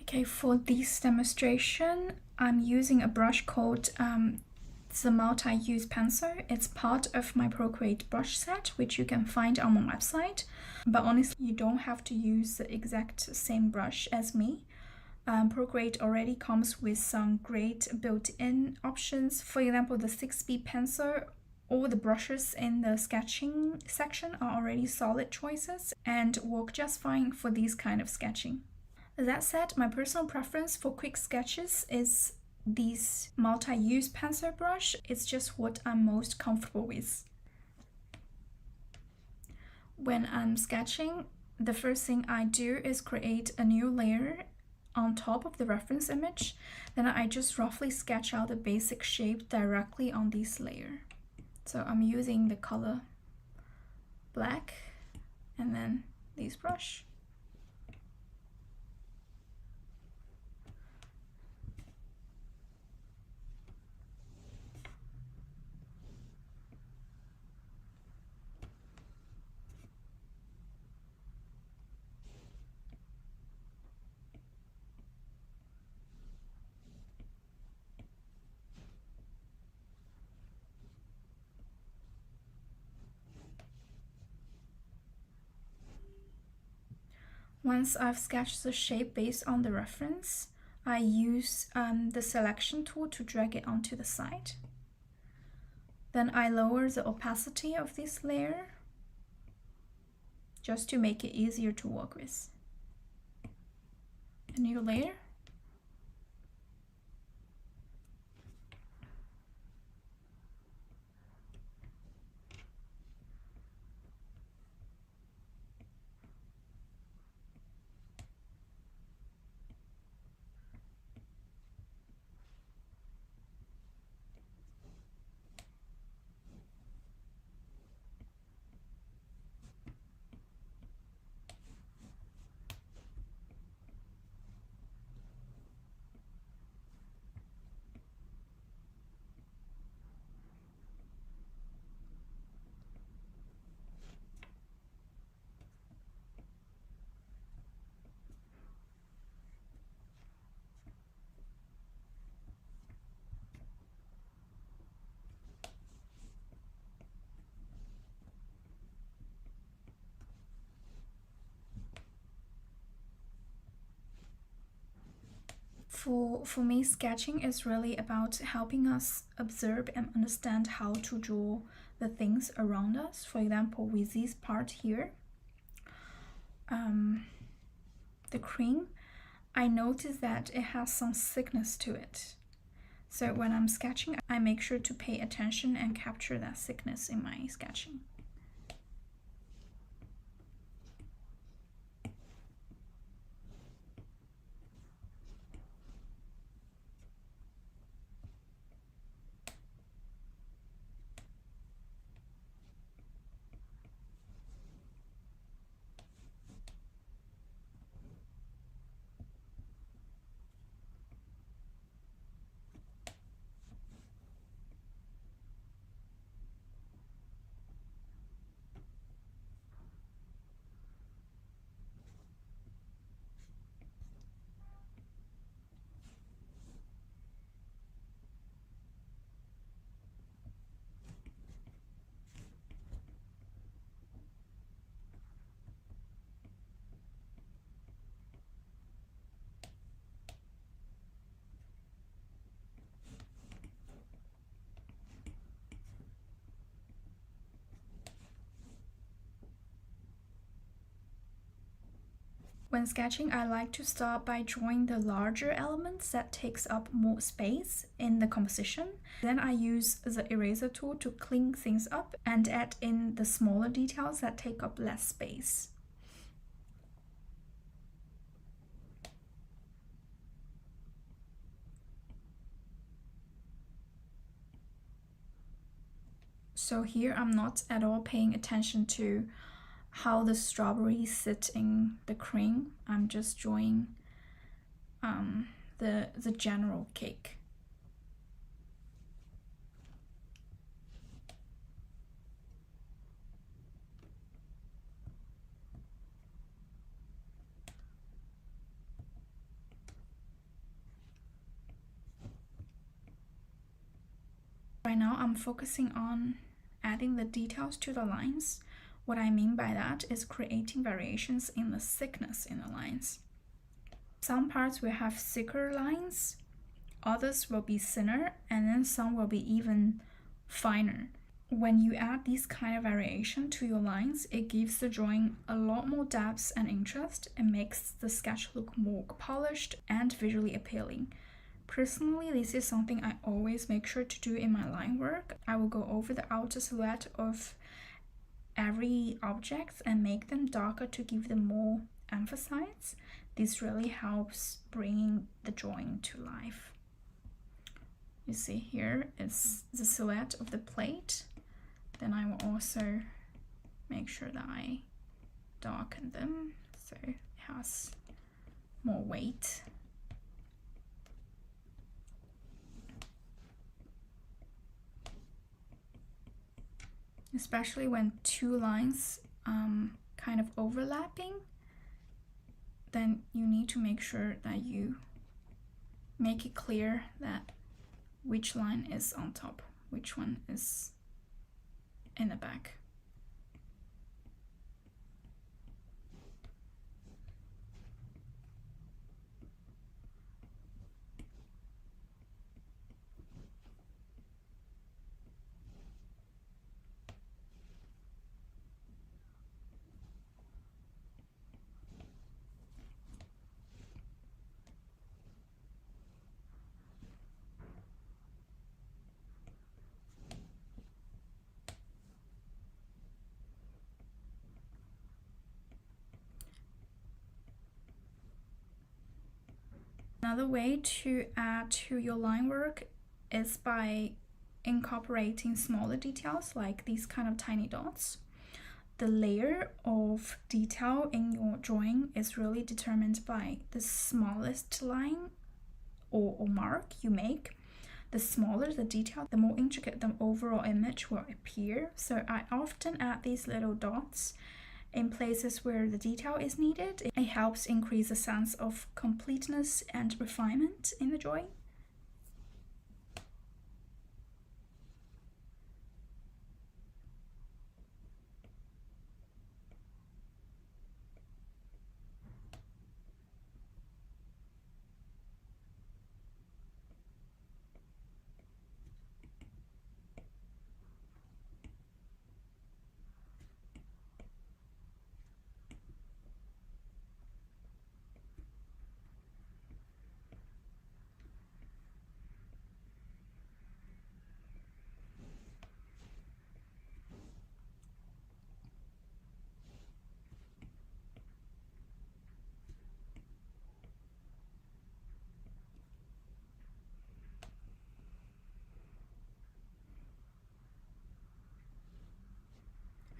Okay, for this demonstration, I'm using a brush called the multi-use pencil. It's part of my Procreate brush set, which you can find on my website. But honestly, you don't have to use the exact same brush as me. Procreate already comes with some great built-in options. For example, the 6B pencil, all the brushes in the sketching section are already solid choices and work just fine for this kind of sketching. That said, my personal preference for quick sketches is this multi-use pencil brush. It's just what I'm most comfortable with. When I'm sketching, the first thing I do is create a new layer on top of the reference image. Then I just roughly sketch out the basic shape directly on this layer. So I'm using the color black and then this brush. Once I've sketched the shape based on the reference, I use the selection tool to drag it onto the side. Then I lower the opacity of this layer just to make it easier to work with. A new layer. For me, sketching is really about helping us observe and understand how to draw the things around us. For example, with this part here, the cream, I notice that it has some thickness to it. So when I'm sketching, I make sure to pay attention and capture that thickness in my sketching. When sketching, I like to start by drawing the larger elements that takes up more space in the composition. Then I use the eraser tool to clean things up and add in the smaller details that take up less space. So here I'm not at all paying attention to how the strawberries sit in the cream. I'm just drawing the general cake. Right now I'm focusing on adding the details to the lines. What I mean by that is creating variations in the thickness in the lines. Some parts will have thicker lines, others will be thinner, and then some will be even finer. When you add this kind of variation to your lines, it gives the drawing a lot more depth and interest and makes the sketch look more polished and visually appealing. Personally, this is something I always make sure to do in my line work. I will go over the outer silhouette of every object and make them darker to give them more emphasis. This really helps bringing the drawing to life. You see here is the silhouette of the plate. Then I will also make sure that I darken them so it has more weight. Especially when two lines kind of overlapping, then you need to make sure that you make it clear that which line is on top, which one is in the back. Another way to add to your line work is by incorporating smaller details like these kind of tiny dots. The layer of detail in your drawing is really determined by the smallest line or mark you make. The smaller the detail, the more intricate the overall image will appear. So I often add these little dots in places where the detail is needed. It helps increase a sense of completeness and refinement in the drawing.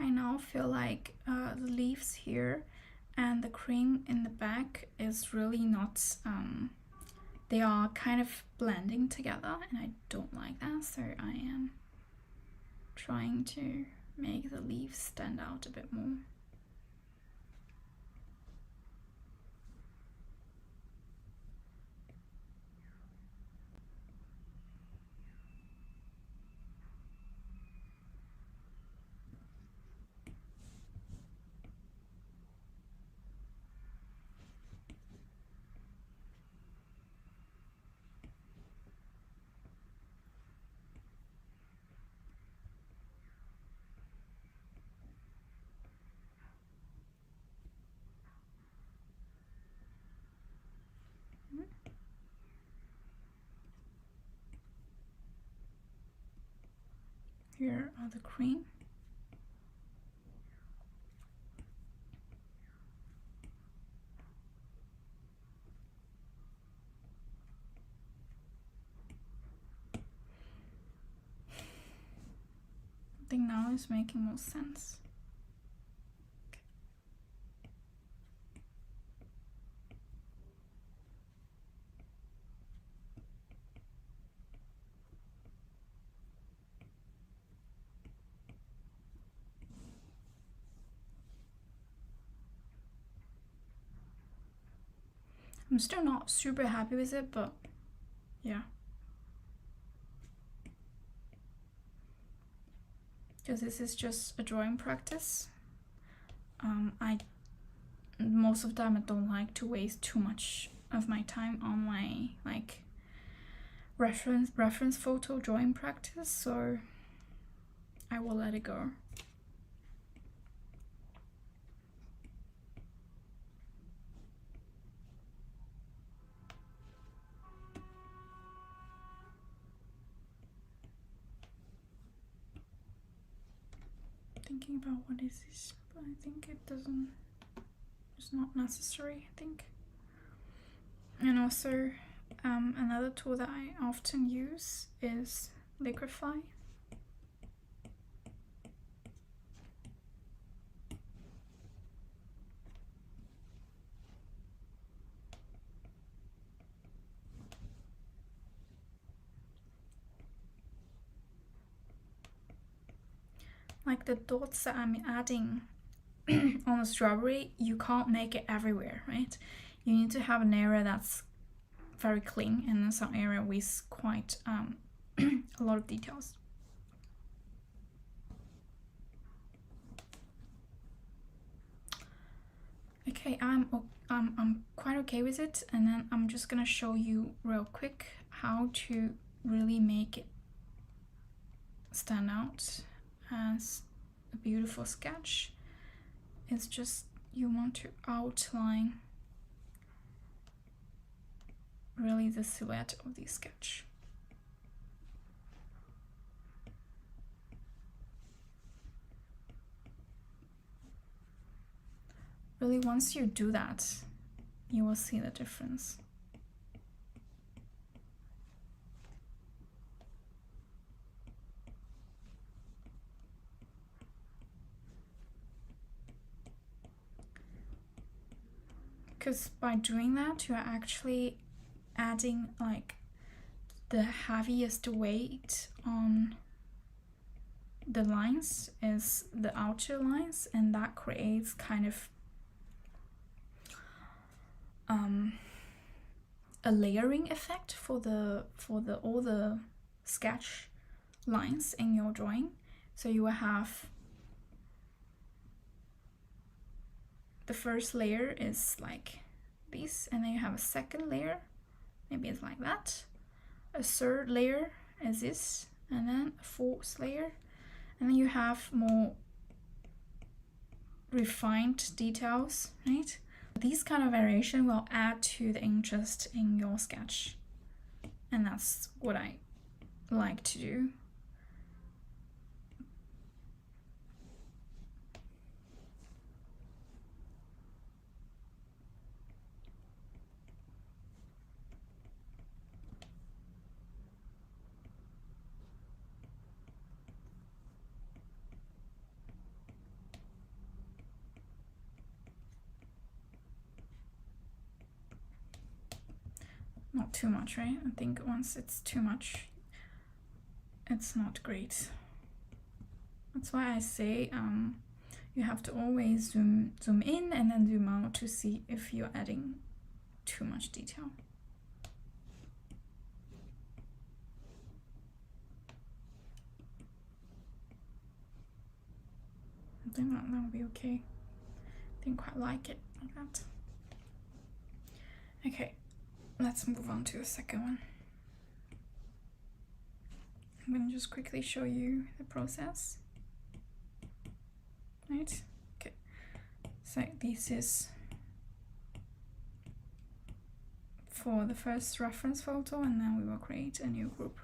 I now feel like the leaves here and the cream in the back is really not, they are kind of blending together and I don't like that, so I am trying to make the leaves stand out a bit more. Here are the cream. I think now it's making more sense. I'm still not super happy with it, but yeah. because this is just a drawing practice. Most of the time I don't like to waste too much of my time on my like reference photo drawing practice, so I will let it go. Thinking about what is this, but I think it's not necessary, I think. And also another tool that I often use is Liquify. Like the dots that I'm adding on the strawberry, you can't make it everywhere, right? You need to have an area that's very clean and then some area with quite a lot of details. Okay, I'm quite okay with it, and then I'm just gonna show you real quick how to really make it stand out as a beautiful sketch. It's just you want to outline really the silhouette of the sketch. Really, once you do that, you will see the difference. Because by doing that, you are actually adding like the heaviest weight on the lines is the outer lines, and that creates kind of a layering effect for all the sketch lines in your drawing. So you will have the first layer is like this, and then you have a second layer, maybe it's like that, a third layer is this, and then a fourth layer, and then you have more refined details, right? These kind of variation will add to the interest in your sketch, and that's what I like to do. Not too much, right? I think once it's too much, it's not great. That's why I say you have to always zoom in and then zoom out to see if you're adding too much detail. I think that will be okay. I didn't quite like it like that. Okay, let's move on to the second one. I'm gonna just quickly show you the process. Right? Okay. So this is for the first reference photo, and then we will create a new group.